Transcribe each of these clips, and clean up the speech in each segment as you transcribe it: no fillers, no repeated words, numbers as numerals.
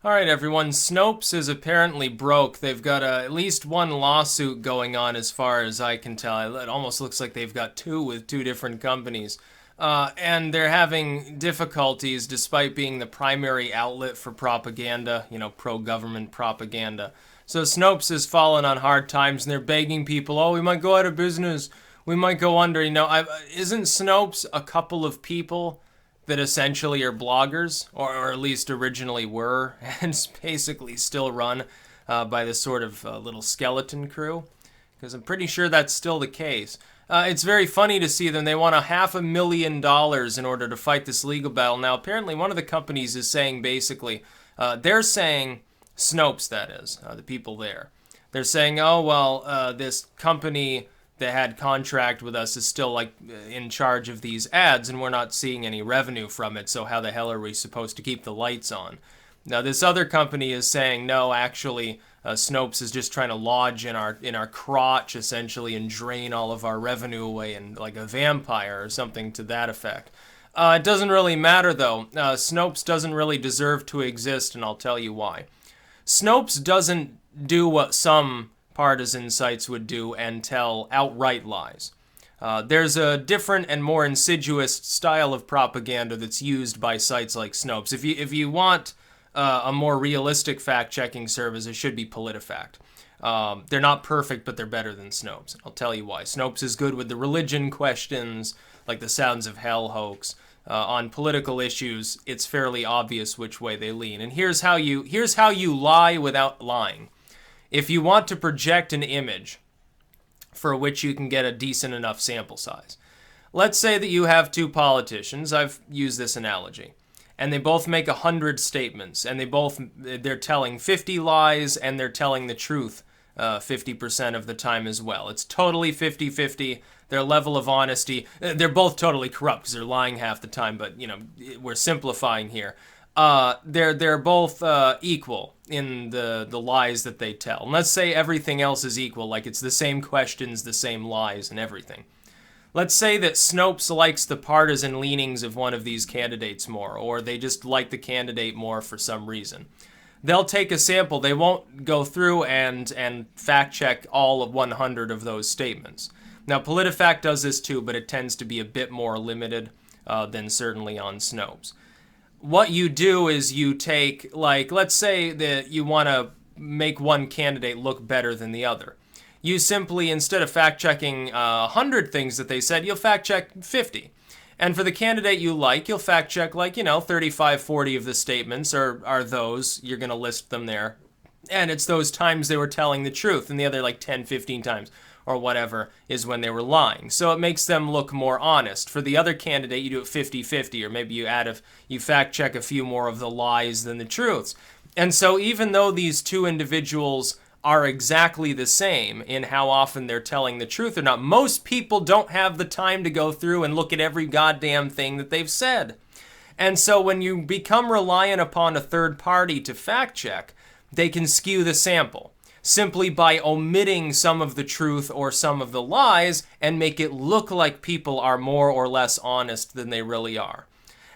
All right, everyone. Snopes is apparently broke. They've got at least one lawsuit going on, as far as I can tell. It almost looks like they've got two with two different companies. And they're having difficulties despite being the primary outlet for propaganda, pro-government propaganda. So Snopes has fallen on hard times, and they're begging people, oh, we might go out of business. We might go under. Isn't Snopes a couple of people that essentially are bloggers, or at least originally were, and basically still run by this sort of little skeleton crew? Because I'm pretty sure that's still the case. It's very funny to see them. They want $500,000 in order to fight this legal battle. Now, apparently one of the companies is saying basically, they're saying, Snopes that is, the people there. They're saying, oh, well, this company that had contract with us is still in charge of these ads, and we're not seeing any revenue from it, so how the hell are we supposed to keep the lights on? Now this other company is saying, no, actually, Snopes is just trying to lodge in our crotch, essentially, and drain all of our revenue away, and like a vampire or something to that effect. It doesn't really matter, though. Snopes doesn't really deserve to exist, and I'll tell you why. Snopes doesn't do what some partisan sites would do and tell outright lies. There's a different and more insidious style of propaganda that's used by sites like Snopes. If you want a more realistic fact-checking service, it should be PolitiFact. They're not perfect, but they're better than Snopes. I'll tell you why. Snopes is good with the religion questions, like the Sounds of Hell hoax. On political issues, it's fairly obvious which way they lean. And here's how you lie without lying. If you want to project an image for which you can get a decent enough sample size, let's say that you have two politicians, I've used this analogy, and they both make 100 statements, and they're telling 50 lies, and they're telling the truth 50% of the time as well. It's totally 50-50. Their level of honesty, they're both totally corrupt because they're lying half the time, but we're simplifying here. They're both equal in the lies that they tell. And let's say everything else is equal, like it's the same questions, the same lies, and everything. Let's say that Snopes likes the partisan leanings of one of these candidates more, or they just like the candidate more for some reason. They'll take a sample. They won't go through and fact check all of 100 of those statements. Now, PolitiFact does this too, but it tends to be a bit more limited than certainly on Snopes. What you do is you take, let's say that you want to make one candidate look better than the other. You simply, instead of fact-checking 100 things that they said, you'll fact-check 50. And for the candidate you like, you'll fact-check 35, 40 of the statements are those. You're going to list them there. And it's those times they were telling the truth, and the other 10, 15 times or whatever is when they were lying. So it makes them look more honest. For the other candidate, you do it 50-50, or maybe you fact check a few more of the lies than the truths. And so even though these two individuals are exactly the same in how often they're telling the truth or not, most people don't have the time to go through and look at every goddamn thing that they've said. And so when you become reliant upon a third party to fact check, they can skew the sample simply by omitting some of the truth or some of the lies and make it look like people are more or less honest than they really are.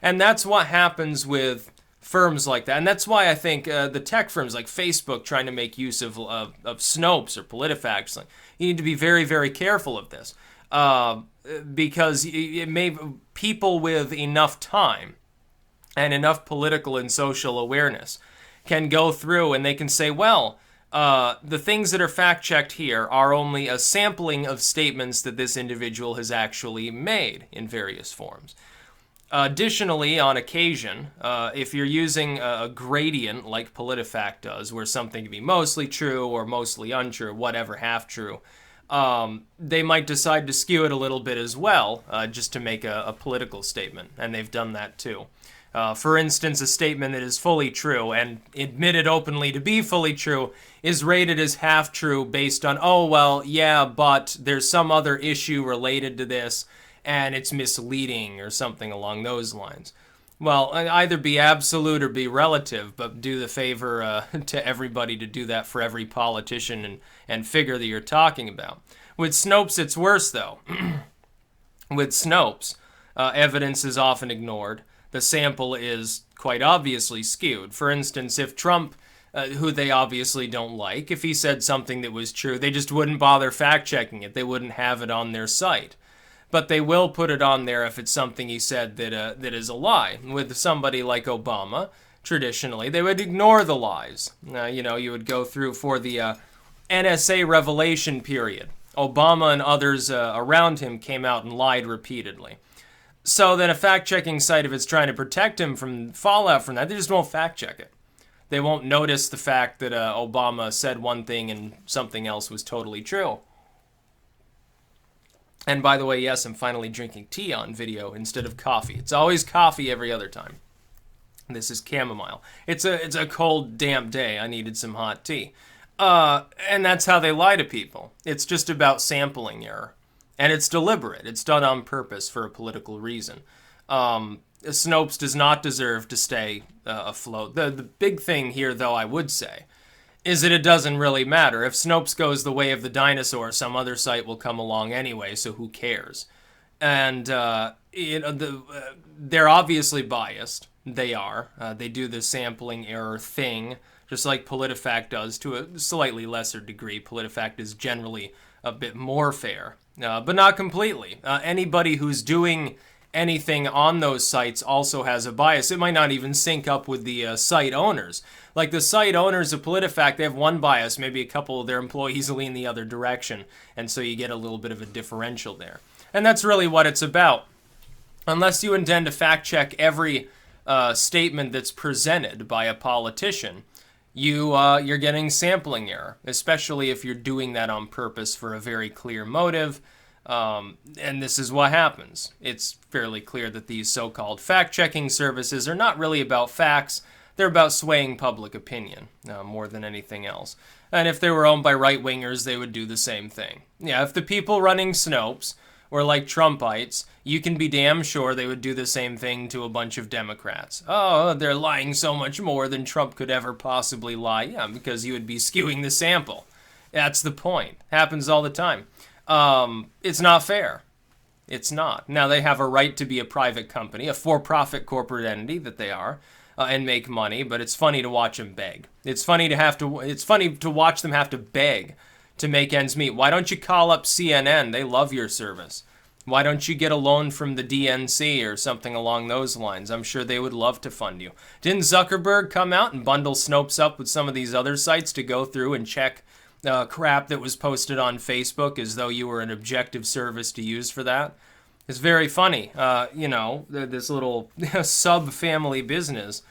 And that's what happens with firms like that. And that's why I think the tech firms like Facebook trying to make use of Snopes or PolitiFact, you need to be very, very careful of this. Because people with enough time and enough political and social awareness can go through and they can say, well, the things that are fact-checked here are only a sampling of statements that this individual has actually made in various forms. Additionally, on occasion, if you're using a gradient like PolitiFact does, where something can be mostly true or mostly untrue, whatever, half true, they might decide to skew it a little bit as well, just to make a political statement, and they've done that too. For instance, a statement that is fully true and admitted openly to be fully true is rated as half true based on, oh, well, yeah, but there's some other issue related to this and it's misleading or something along those lines. Well, either be absolute or be relative, but do the favor to everybody to do that for every politician and figure that you're talking about. With Snopes, it's worse, though. With Snopes, evidence is often ignored. The sample is quite obviously skewed. For instance, if Trump, who they obviously don't like, if he said something that was true, they just wouldn't bother fact-checking it. They wouldn't have it on their site. But they will put it on there if it's something he said that is a lie. With somebody like Obama, traditionally, they would ignore the lies. You would go through for the NSA revelation period. Obama and others around him came out and lied repeatedly. So then a fact-checking site, if it's trying to protect him from fallout from that, they just won't fact-check it. They won't notice the fact that Obama said one thing and something else was totally true. And by the way, yes, I'm finally drinking tea on video instead of coffee. It's always coffee every other time. This is chamomile. It's a cold, damp day. I needed some hot tea. And that's how they lie to people. It's just about sampling error. And it's deliberate. It's done on purpose for a political reason. Snopes does not deserve to stay afloat. The big thing here, though, I would say, is that it doesn't really matter. If Snopes goes the way of the dinosaur, some other site will come along anyway, so who cares? And, they're obviously biased. They are. They do the sampling error thing, just like PolitiFact does to a slightly lesser degree. PolitiFact is generally a bit more fair, but not completely. Anybody who's doing anything on those sites also has a bias. It might not even sync up with the site owners. Like the site owners of PolitiFact, they have one bias, maybe a couple of their employees lean the other direction, and so you get a little bit of a differential there. And that's really what it's about. Unless you intend to fact-check every statement that's presented by a politician, you're getting sampling error, especially if you're doing that on purpose for a very clear motive. And this is what happens. It's fairly clear that these so-called fact-checking services are not really about facts. They're about swaying public opinion more than anything else. And if they were owned by right-wingers, they would do the same thing. Yeah, if the people running Snopes were like Trumpites, you can be damn sure they would do the same thing to a bunch of Democrats. Oh, they're lying so much more than Trump could ever possibly lie. Yeah, because you would be skewing the sample. That's the point. Happens all the time. It's not fair. It's not. Now, they have a right to be a private company, a for-profit corporate entity that they are, and make money, but it's funny to watch them beg. It's funny to watch them have to beg to make ends meet. Why don't you call up CNN? They love your service. Why don't you get a loan from the DNC or something along those lines? I'm sure they would love to fund you. Didn't Zuckerberg come out and bundle Snopes up with some of these other sites to go through and check crap that was posted on Facebook as though you were an objective service to use for that? It's very funny. This little sub-family business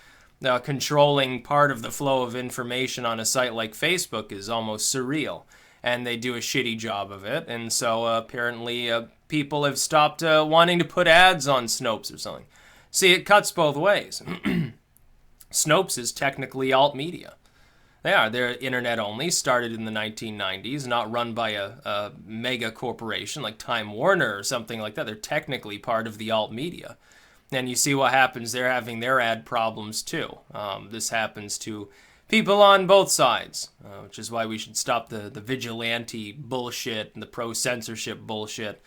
controlling part of the flow of information on a site like Facebook is almost surreal. And they do a shitty job of it. And so apparently people have stopped wanting to put ads on Snopes or something. See, it cuts both ways. Snopes is technically alt media. They're internet only, started in the 1990s, not run by a mega corporation like Time Warner or something like that. They're technically part of the alt media. And you see what happens. They're having their ad problems too. This happens to people on both sides, which is why we should stop the vigilante bullshit and the pro-censorship bullshit.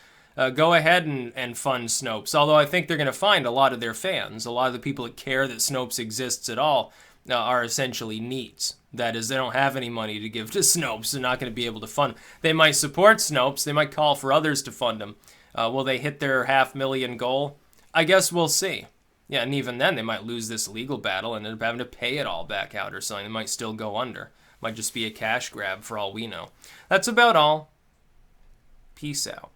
Go ahead and fund Snopes, although I think they're going to find a lot of their fans, a lot of the people that care that Snopes exists at all, are essentially NEETs. That is, they don't have any money to give to Snopes. They're not going to be able to fund them. They might support Snopes. They might call for others to fund them. Will they hit their 500,000 goal? I guess we'll see. Yeah, and even then, they might lose this legal battle and end up having to pay it all back out or something. They might still go under. Might just be a cash grab for all we know. That's about all. Peace out.